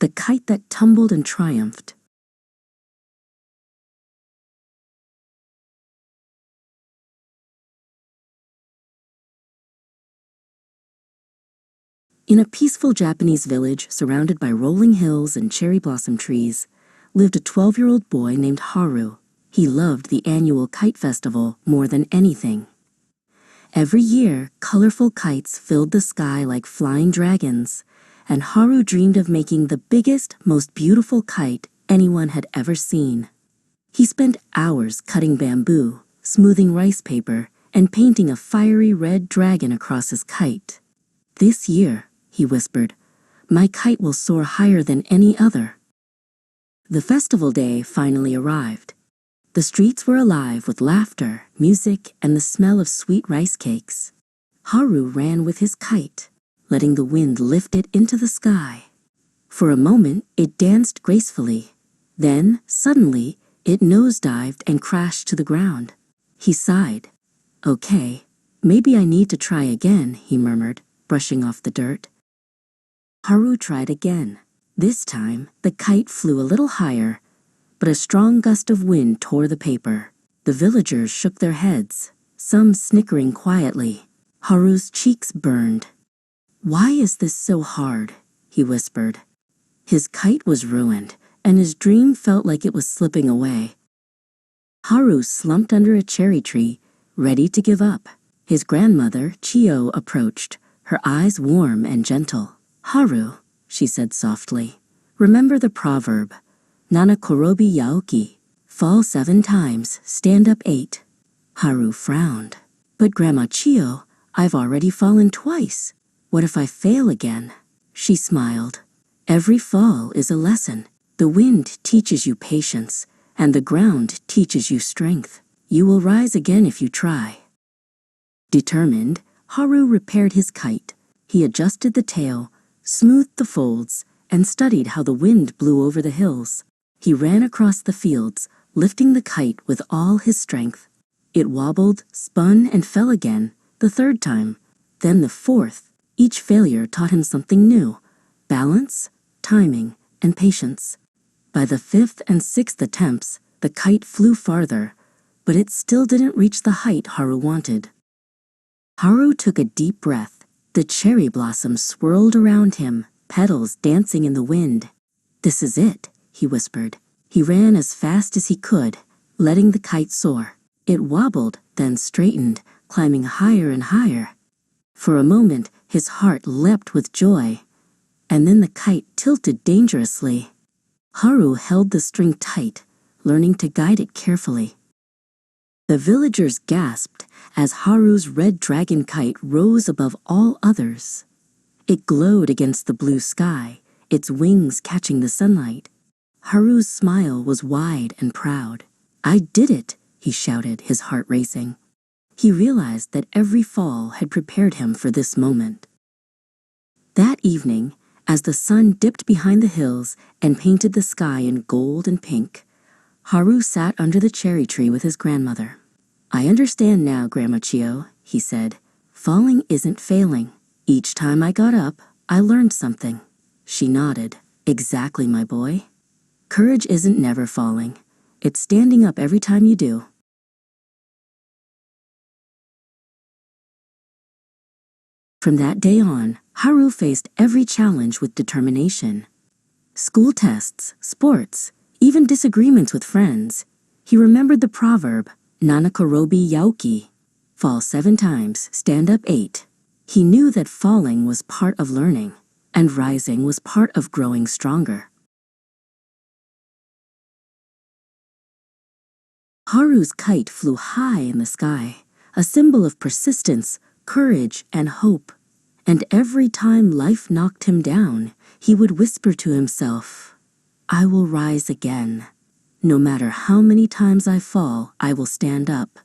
the kite that tumbled and triumphed. In a peaceful Japanese village surrounded by rolling hills and cherry blossom trees, lived a 12-year-old boy named Haru. He loved the annual kite festival more than anything. Every year, colorful kites filled the sky like flying dragons, and Haru dreamed of making the biggest, most beautiful kite anyone had ever seen. He spent hours cutting bamboo, smoothing rice paper, and painting a fiery red dragon across his kite. "This year," he whispered, "my kite will soar higher than any other." The festival day finally arrived. The streets were alive with laughter, music, and the smell of sweet rice cakes. Haru ran with his kite, letting the wind lift it into the sky. For a moment, it danced gracefully. Then, suddenly, it nosedived and crashed to the ground. He sighed. "Okay, maybe I need to try again," he murmured, brushing off the dirt. Haru tried again. This time, the kite flew a little higher, but a strong gust of wind tore the paper. The villagers shook their heads, some snickering quietly. Haru's cheeks burned. "Why is this so hard?" he whispered. His kite was ruined, and his dream felt like it was slipping away. Haru slumped under a cherry tree, ready to give up. His grandmother, Chiyo, approached, her eyes warm and gentle. "Haru," she said softly, "remember the proverb, Nana korobi yaoki, fall 7 times, stand up 8. Haru frowned. "But Grandma Chiyo, I've already fallen twice. What if I fail again?" She smiled. "Every fall is a lesson. The wind teaches you patience, and the ground teaches you strength. You will rise again if you try." Determined, Haru repaired his kite. He adjusted the tail, smoothed the folds, and studied how the wind blew over the hills. He ran across the fields, lifting the kite with all his strength. It wobbled, spun, and fell again, the 3rd time, then the 4th. Each failure taught him something new: balance, timing, and patience. By the 5th and 6th attempts, the kite flew farther, but it still didn't reach the height Haru wanted. Haru took a deep breath. The cherry blossoms swirled around him, petals dancing in the wind. "This is it," he whispered. He ran as fast as he could, letting the kite soar. It wobbled, then straightened, climbing higher and higher. For a moment, his heart leapt with joy, and then the kite tilted dangerously. Haru held the string tight, learning to guide it carefully. The villagers gasped as Haru's red dragon kite rose above all others. It glowed against the blue sky, its wings catching the sunlight. Haru's smile was wide and proud. "I did it," he shouted, his heart racing. He realized that every fall had prepared him for this moment. That evening, as the sun dipped behind the hills and painted the sky in gold and pink, Haru sat under the cherry tree with his grandmother. "I understand now, Grandma Chiyo," he said. "Falling isn't failing. Each time I got up, I learned something." She nodded. "Exactly, my boy. Courage isn't never falling. It's standing up every time you do." From that day on, Haru faced every challenge with determination. School tests, sports, even disagreements with friends. He remembered the proverb, Nanakorobi Yaoki, fall 7 times, stand up 8. He knew that falling was part of learning, and rising was part of growing stronger. Haru's kite flew high in the sky, a symbol of persistence, courage, and hope. And every time life knocked him down, he would whisper to himself, "I will rise again. No matter how many times I fall, I will stand up."